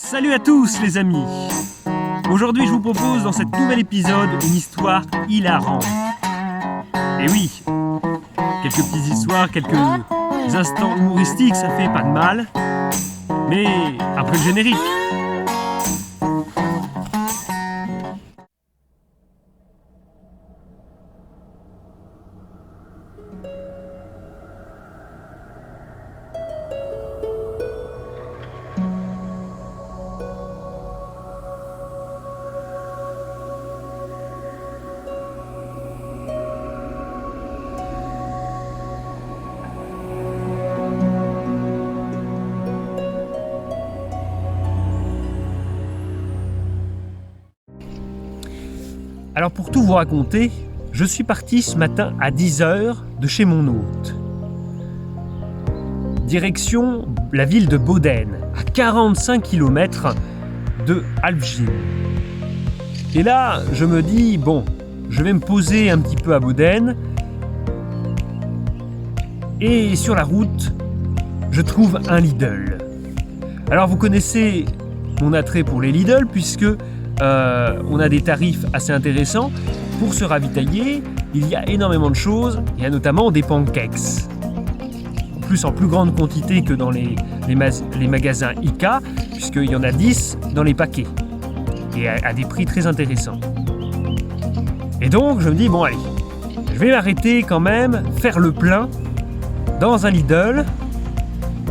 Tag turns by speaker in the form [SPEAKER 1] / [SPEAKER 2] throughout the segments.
[SPEAKER 1] Salut à tous les amis. Aujourd'hui je vous propose dans cet nouvel épisode une histoire hilarante. Et oui, quelques petites histoires, quelques instants humoristiques, ça fait pas de mal. Mais après le générique. Alors pour tout vous raconter, je suis parti ce matin à 10h de chez mon hôte. Direction la ville de Boden, à 45 km de Alfjord. Et là, je me dis, bon, je vais me poser un petit peu à Boden. Et sur la route, je trouve un Lidl. Alors vous connaissez mon attrait pour les Lidl, puisque on a des tarifs assez intéressants. Pour se ravitailler, il y a énormément de choses. Il y a notamment des pancakes. En plus grande quantité que dans les magasins ICA, puisqu'il y en a 10 dans les paquets. Et à des prix très intéressants. Et donc, je me dis, bon allez, je vais m'arrêter quand même, faire le plein dans un Lidl.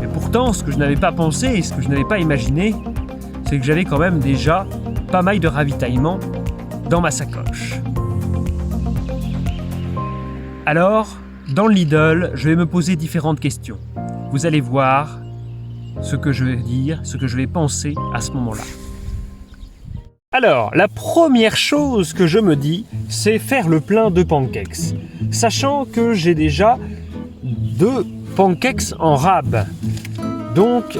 [SPEAKER 1] Et pourtant, ce que je n'avais pas pensé et ce que je n'avais pas imaginé, c'est que j'avais quand même déjà pas mal de ravitaillement dans ma sacoche. Alors, dans le Lidl, je vais me poser différentes questions. Vous allez voir ce que je vais dire, ce que je vais penser à ce moment-là. Alors, la première chose que je me dis, c'est faire le plein de pancakes. Sachant que j'ai déjà 2 pancakes en rab. Donc,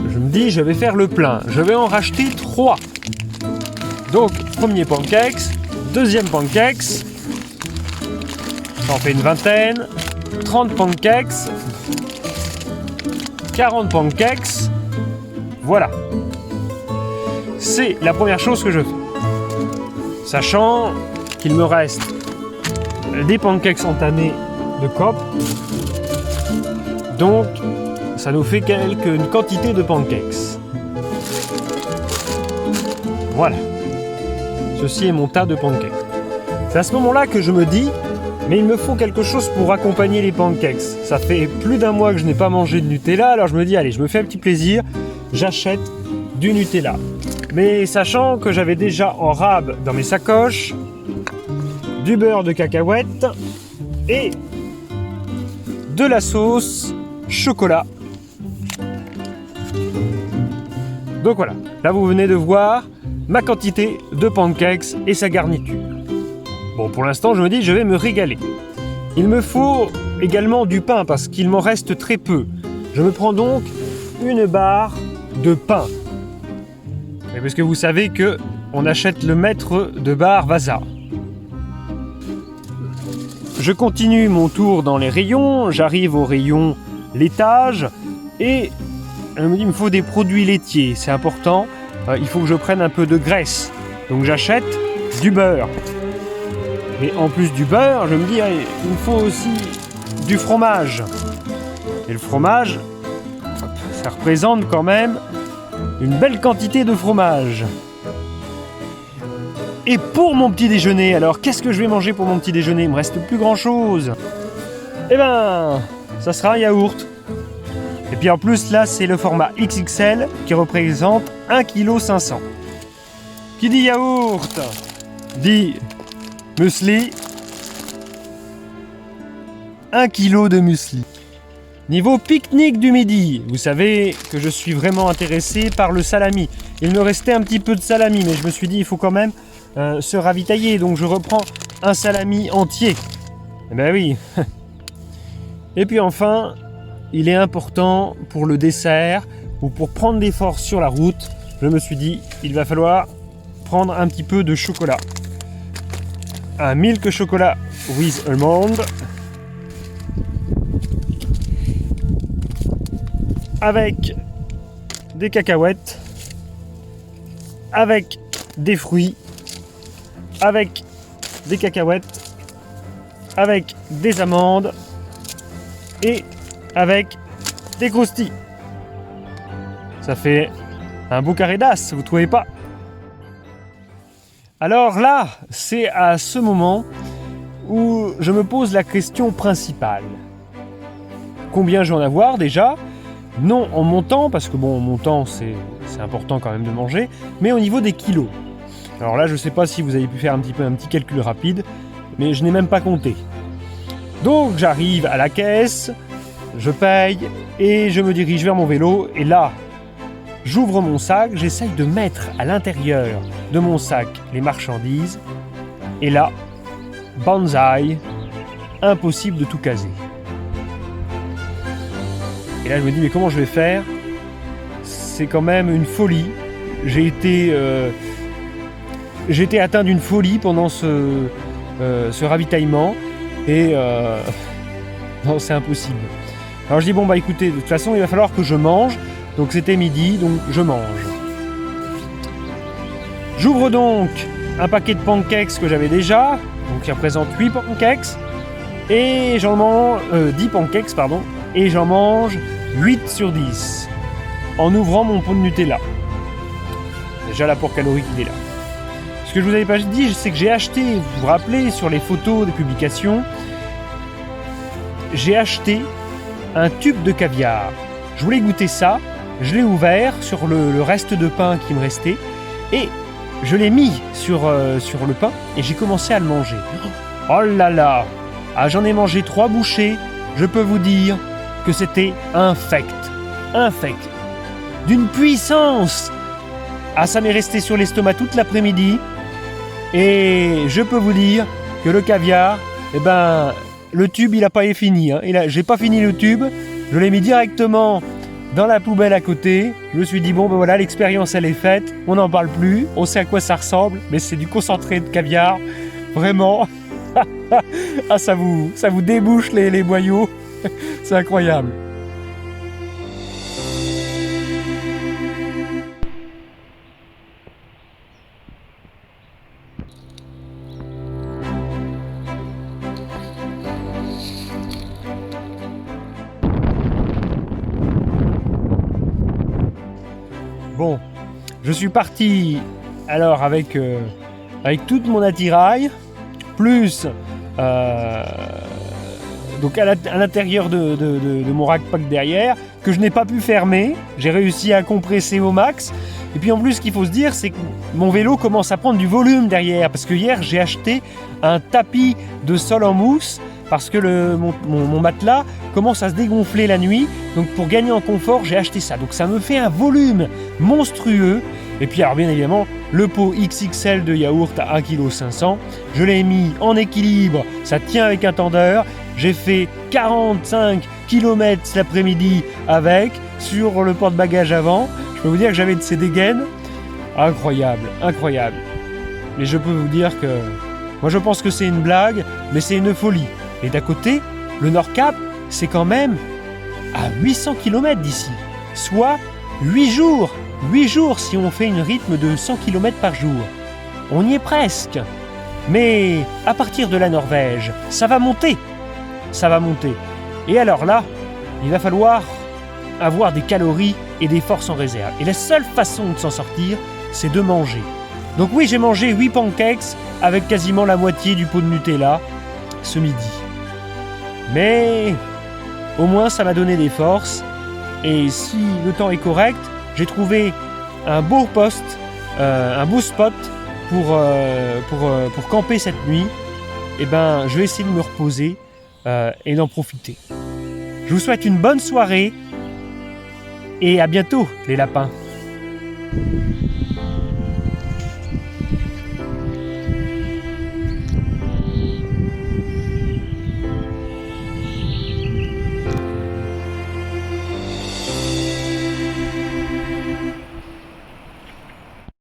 [SPEAKER 1] je me dis, je vais faire le plein. Je vais en racheter 3. Donc, premier pancakes, deuxième pancakes, ça en fait une vingtaine, 30 pancakes, 40 pancakes, voilà. C'est la première chose que je fais. Sachant qu'il me reste des pancakes entamés de cope, donc ça nous fait une quantité de pancakes. Voilà. Ceci est mon tas de pancakes. C'est à ce moment-là que je me dis, mais il me faut quelque chose pour accompagner les pancakes. Ça fait plus d'1 mois que je n'ai pas mangé de Nutella, alors je me dis, allez, je me fais un petit plaisir, j'achète du Nutella. Mais sachant que j'avais déjà en rab dans mes sacoches, du beurre de cacahuète et de la sauce chocolat. Donc voilà, là vous venez de voir ma quantité de pancakes et sa garniture. Bon, pour l'instant, je me dis, je vais me régaler. Il me faut également du pain parce qu'il m'en reste très peu. Je me prends donc une barre de pain. Et parce que vous savez que on achète le mètre de barre Vasa. Je continue mon tour dans les rayons. J'arrive au rayon laitage et je me dis, il me faut des produits laitiers. C'est important. Il faut que je prenne un peu de graisse. Donc j'achète du beurre. Mais en plus du beurre, je me dis, allez, il me faut aussi du fromage. Et le fromage, ça représente quand même une belle quantité de fromage. Et pour mon petit déjeuner, alors qu'est-ce que je vais manger pour mon petit déjeuner? Il me reste plus grand chose. Eh ben, ça sera un yaourt. Et puis en plus là, c'est le format XXL qui représente 1,5 kg. Qui dit yaourt dit muesli. 1 kg de muesli. Niveau pique-nique du midi, vous savez que je suis vraiment intéressé par le salami. Il me restait un petit peu de salami, mais je me suis dit il faut quand même se ravitailler. Donc je reprends un salami entier. Eh ben oui. Et puis enfin, il est important pour le dessert ou pour prendre des forces sur la route, je me suis dit il va falloir prendre un petit peu de chocolat. Un milk chocolat with almond avec des cacahuètes avec des fruits, avec des cacahuètes, avec des amandes et avec des croustilles. Ça fait un beau carré d'as, vous trouvez pas? Alors là, c'est à ce moment où je me pose la question principale. Combien je vais en avoir déjà? Non en montant, parce que bon, en montant c'est important quand même de manger, mais au niveau des kilos. Alors là, je sais pas si vous avez pu faire un petit calcul rapide, mais je n'ai même pas compté. Donc j'arrive à la caisse, je paye et je me dirige vers mon vélo, et là, j'ouvre mon sac, j'essaye de mettre à l'intérieur de mon sac les marchandises, et là, banzai, impossible de tout caser. Et là je me dis mais comment je vais faire? C'est quand même une folie. J'ai été atteint d'une folie pendant ce ravitaillement, et non, c'est impossible. Alors je dis bon bah écoutez, de toute façon il va falloir que je mange. Donc c'était midi, donc je mange. J'ouvre donc un paquet de pancakes que j'avais déjà, donc qui représente 8 pancakes, et j'en mange 10 pancakes, pardon, et j'en mange 8 sur 10 en ouvrant mon pot de Nutella. Déjà l'apport calorique il est là. Ce que je vous avais pas dit, c'est que j'ai acheté, vous vous rappelez sur les photos des publications, j'ai acheté un tube de caviar. Je voulais goûter ça. Je l'ai ouvert sur le reste de pain qui me restait, et je l'ai mis sur le pain et j'ai commencé à le manger. Oh là là! Ah, j'en ai mangé 3 bouchées, je peux vous dire que c'était infect. Infect. D'une puissance! Ah, ça m'est resté sur l'estomac toute l'après-midi, et je peux vous dire que le caviar, eh ben, le tube il a pas fini. Hein. J'ai pas fini le tube, je l'ai mis directement dans la poubelle à côté. Je me suis dit bon ben voilà, l'expérience elle est faite, on n'en parle plus, on sait à quoi ça ressemble, mais c'est du concentré de caviar, vraiment. Ah, ça vous débouche les boyaux, c'est incroyable. Bon, je suis parti alors avec toute mon attirail, plus donc à l'intérieur de mon rack-pack derrière, que je n'ai pas pu fermer. J'ai réussi à compresser au max. Et puis en plus, ce qu'il faut se dire, c'est que mon vélo commence à prendre du volume derrière, parce que hier j'ai acheté un tapis de sol en mousse, parce que mon matelas commence à se dégonfler la nuit. Donc pour gagner en confort, j'ai acheté ça. Donc ça me fait un volume monstrueux. Et puis alors bien évidemment, le pot XXL de yaourt à 1,5 kg, je l'ai mis en équilibre, ça tient avec un tendeur. J'ai fait 45 km cet après-midi avec, sur le porte-bagages avant. Je peux vous dire que j'avais de ces dégaines. Incroyable, incroyable. Mais je peux vous dire que moi je pense que c'est une blague, mais c'est une folie. Et d'à côté, le Nord-Cap, c'est quand même à 800 km d'ici, soit 8 jours. 8 jours si on fait un rythme de 100 km par jour. On y est presque. Mais à partir de la Norvège, ça va monter. Ça va monter. Et alors là, il va falloir avoir des calories et des forces en réserve. Et la seule façon de s'en sortir, c'est de manger. Donc oui, j'ai mangé 8 pancakes avec quasiment la moitié du pot de Nutella ce midi. Mais au moins ça m'a donné des forces. Et si le temps est correct, j'ai trouvé un beau poste, un beau spot pour camper cette nuit. Et ben, je vais essayer de me reposer et d'en profiter. Je vous souhaite une bonne soirée et à bientôt les lapins.